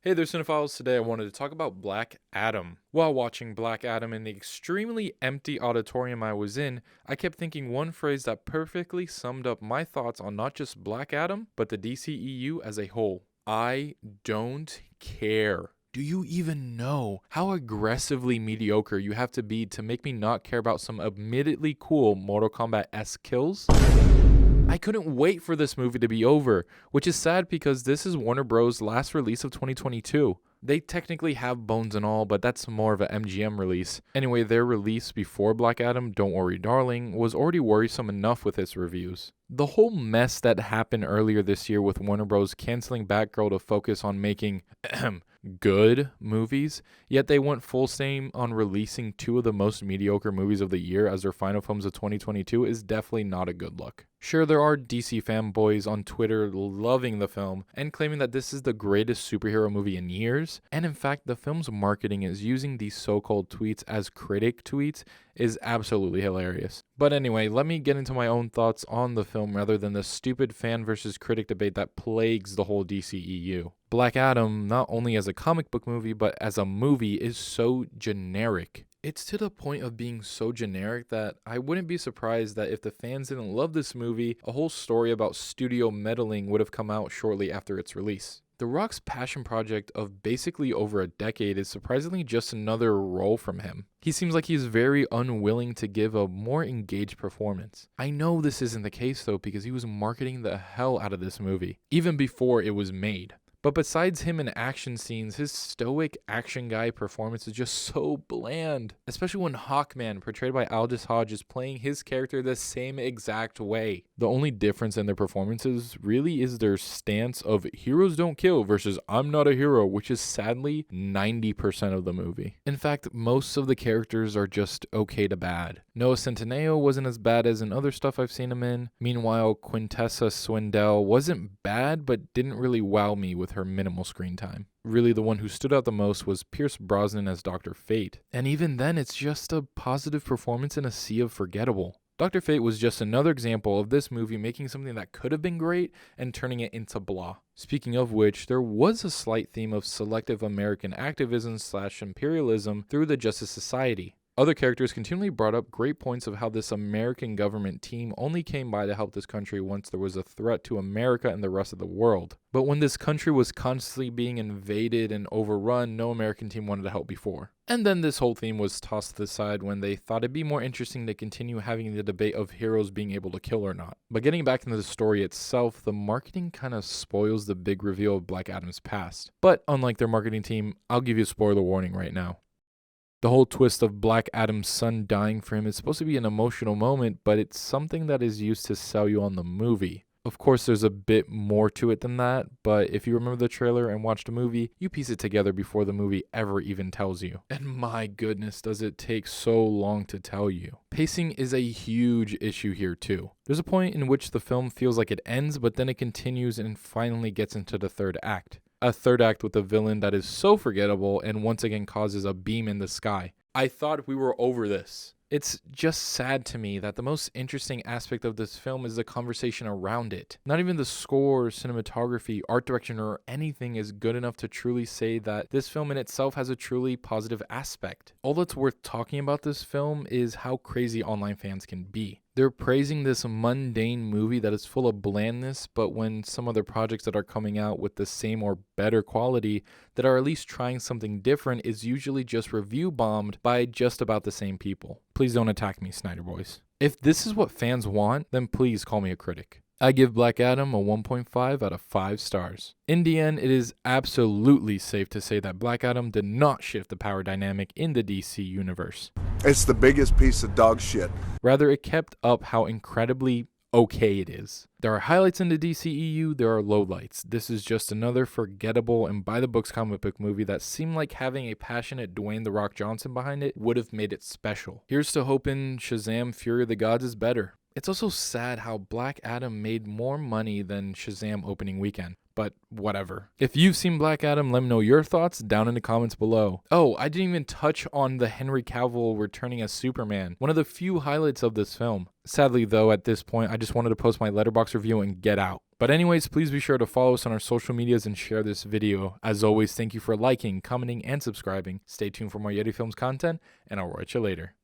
Hey there, Cinephiles. Today I wanted to talk about Black Adam. While watching Black Adam in the extremely empty auditorium I was in, I kept thinking one phrase that perfectly summed up my thoughts on not just Black Adam, but the DCEU as a whole. I don't care. Do you even know how aggressively mediocre you have to be to make me not care about some admittedly cool Mortal Kombat-esque kills? I couldn't wait for this movie to be over, which is sad because this is Warner Bros.' last release of 2022. They technically have Bones and all, but that's more of a MGM release. Anyway, their release before Black Adam, Don't Worry Darling, was already worrisome enough with its reviews. The whole mess that happened earlier this year with Warner Bros. Canceling Batgirl to focus on making good movies, yet they went full steam on releasing two of the most mediocre movies of the year as their final films of 2022 is definitely not a good look. Sure, there are DC fanboys on Twitter loving the film and claiming that this is the greatest superhero movie in years, and in fact the film's marketing is using these so-called tweets as critic tweets is absolutely hilarious. But anyway, let me get into my own thoughts on the film rather than the stupid fan versus critic debate that plagues the whole DCEU. Black Adam, not only as a comic book movie, but as a movie, is so generic. It's to the point of being so generic that I wouldn't be surprised that if the fans didn't love this movie, a whole story about studio meddling would have come out shortly after its release. The Rock's passion project of basically over a decade is surprisingly just another role from him. He seems like he's very unwilling to give a more engaged performance. I know this isn't the case though because he was marketing the hell out of this movie, even before it was made. But besides him in action scenes, his stoic action guy performance is just so bland. Especially when Hawkman, portrayed by Aldous Hodge, is playing his character the same exact way. The only difference in their performances really is their stance of heroes don't kill versus I'm not a hero, which is sadly 90% of the movie. In fact, most of the characters are just okay to bad. Noah Centineo wasn't as bad as in other stuff I've seen him in. Meanwhile, Quintessa Swindell wasn't bad, but didn't really wow me with her minimal screen time. Really, the one who stood out the most was Pierce Brosnan as Dr. Fate. And even then, it's just a positive performance in a sea of forgettable. Dr. Fate was just another example of this movie making something that could have been great and turning it into blah. Speaking of which, there was a slight theme of selective American activism / imperialism through the Justice Society. Other characters continually brought up great points of how this American government team only came by to help this country once there was a threat to America and the rest of the world. But when this country was constantly being invaded and overrun, no American team wanted to help before. And then this whole theme was tossed to the side when they thought it'd be more interesting to continue having the debate of heroes being able to kill or not. But getting back into the story itself, the marketing kind of spoils the big reveal of Black Adam's past. But unlike their marketing team, I'll give you a spoiler warning right now. The whole twist of Black Adam's son dying for him is supposed to be an emotional moment, but it's something that is used to sell you on the movie. Of course, there's a bit more to it than that, but if you remember the trailer and watch the movie, you piece it together before the movie ever even tells you. And my goodness, does it take so long to tell you. Pacing is a huge issue here too. There's a point in which the film feels like it ends, but then it continues and finally gets into the third act. A third act with a villain that is so forgettable and once again causes a beam in the sky. I thought we were over this. It's just sad to me that the most interesting aspect of this film is the conversation around it. Not even the score, cinematography, art direction, or anything is good enough to truly say that this film in itself has a truly positive aspect. All that's worth talking about this film is how crazy online fans can be. They're praising this mundane movie that is full of blandness, but when some other projects that are coming out with the same or better quality that are at least trying something different is usually just review bombed by just about the same people. Please don't attack me, Snyder Boys. If this is what fans want, then please call me a critic. I give Black Adam a 1.5 out of 5 stars. In the end, it is absolutely safe to say that Black Adam did not shift the power dynamic in the DC universe. It's the biggest piece of dog shit. Rather, it kept up how incredibly okay it is. There are highlights in the DCEU, there are lowlights. This is just another forgettable and by-the-books comic book movie that seemed like having a passionate Dwayne "The Rock" Johnson behind it would have made it special. Here's to hoping Shazam! Fury of the Gods is better. It's also sad how Black Adam made more money than Shazam opening weekend. But whatever. If you've seen Black Adam, let me know your thoughts down in the comments below. Oh, I didn't even touch on the Henry Cavill returning as Superman, one of the few highlights of this film. Sadly though, at this point, I just wanted to post my Letterboxd review and get out. But anyways, please be sure to follow us on our social medias and share this video. As always, thank you for liking, commenting, and subscribing. Stay tuned for more Yeti Films content, and I'll write you later.